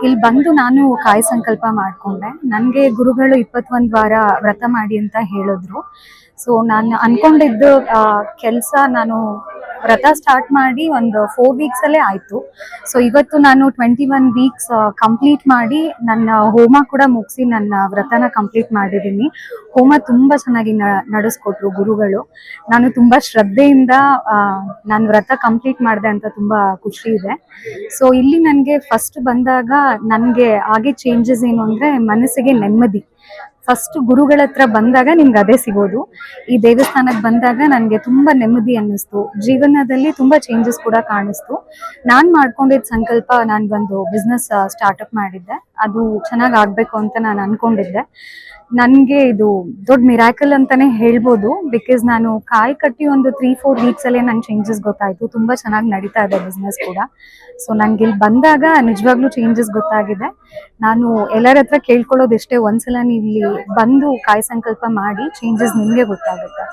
ಇಲ್ಲಿ ಬಂದು ನಾನು ಕಾಯಿ ಸಂಕಲ್ಪ ಮಾಡ್ಕೊಂಡೆ. ನನಗೆ ಗುರುಗಳು 21 ವಾರ ವ್ರತ ಮಾಡಿ ಅಂತ ಹೇಳಿದ್ರು. ಸೊ ನಾನು ಅನ್ಕೊಂಡಿದ್ದು ಕೆಲಸ ನಾನು ವ್ರತ ಸ್ಟಾರ್ಟ್ ಮಾಡಿ ಒಂದು 4 ವೀಕ್ಸಲ್ಲೇ ಆಯಿತು. ಸೊ ಇವತ್ತು ನಾನು 21 ವೀಕ್ಸ್ ಕಂಪ್ಲೀಟ್ ಮಾಡಿ ನನ್ನ ಹೋಮ ಕೂಡ ಮುಗಿಸಿ ನನ್ನ ವ್ರತನ ಕಂಪ್ಲೀಟ್ ಮಾಡಿದ್ದೀನಿ. ಹೋಮ ತುಂಬ ಚೆನ್ನಾಗಿ ನಡೆಸ್ಕೊಟ್ರು ಗುರುಗಳು. ನಾನು ತುಂಬ ಶ್ರದ್ಧೆಯಿಂದ ನಾನು ವ್ರತ ಕಂಪ್ಲೀಟ್ ಮಾಡಿದೆ ಅಂತ ತುಂಬ ಖುಷಿ ಇದೆ. ಸೊ ಇಲ್ಲಿ ನನಗೆ ಫಸ್ಟ್ ಬಂದಾಗ ನನಗೆ ಆಗಿ ಚೇಂಜಸ್ ಏನು ಅಂದರೆ ಮನಸ್ಸಿಗೆ ನೆಮ್ಮದಿ. ಫಸ್ಟ್ ಗುರುಗಳ ಹತ್ರ ಬಂದಾಗ ನಿಮ್ಗೆ ಅದೇ ಸಿಗೋದು. ಈ ದೇವಸ್ಥಾನಕ್ಕೆ ಬಂದಾಗ ನನಗೆ ತುಂಬ ನೆಮ್ಮದಿ ಅನ್ನಿಸ್ತು. ಜೀವನದಲ್ಲಿ ತುಂಬ ಚೇಂಜಸ್ ಕೂಡ ಕಾಣಿಸ್ತು. ನಾನು ಮಾಡ್ಕೊಂಡಿದ್ದ ಸಂಕಲ್ಪ, ನಾನು ಒಂದು ಬಿಸ್ನೆಸ್ ಸ್ಟಾರ್ಟಪ್ ಮಾಡಿದ್ದೆ. ಅದು ಚೆನ್ನಾಗಿ ಆಗಬೇಕು ಅಂತ ನಾನು ಅಂದ್ಕೊಂಡಿದ್ದೆ. ನನಗೆ ಇದು ದೊಡ್ಡ ಮಿರಾಕಲ್ ಅಂತಲೇ ಹೇಳ್ಬೋದು. ಬಿಕಾಸ್ ನಾನು ಕಾಯಿ ಕಟ್ಟಿ ಒಂದು 3-4 ವೀಕ್ಸಲ್ಲೇ ನಂಗೆ ಚೇಂಜಸ್ ಗೊತ್ತಾಯಿತು. ತುಂಬ ಚೆನ್ನಾಗಿ ನಡೀತಾ ಇದೆ ಬಿಸ್ನೆಸ್ ಕೂಡ. ಸೊ ನನಗೆ ಇಲ್ಲಿ ಬಂದಾಗ ನಿಜವಾಗ್ಲೂ ಚೇಂಜಸ್ ಗೊತ್ತಾಗಿದೆ. ನಾನು ಎಲ್ಲರ ಹತ್ರ ಕೇಳ್ಕೊಳ್ಳೋದು ಇಷ್ಟೇ, ಒಂದ್ಸಲ ನೀವು ಇಲ್ಲಿ ಬಂದು ಕಾಯಿ ಸಂಕಲ್ಪ ಮಾಡಿ, ಚೇಂಜಸ್ ನಿಮಗೆ ಗೊತ್ತಾಗುತ್ತೆ.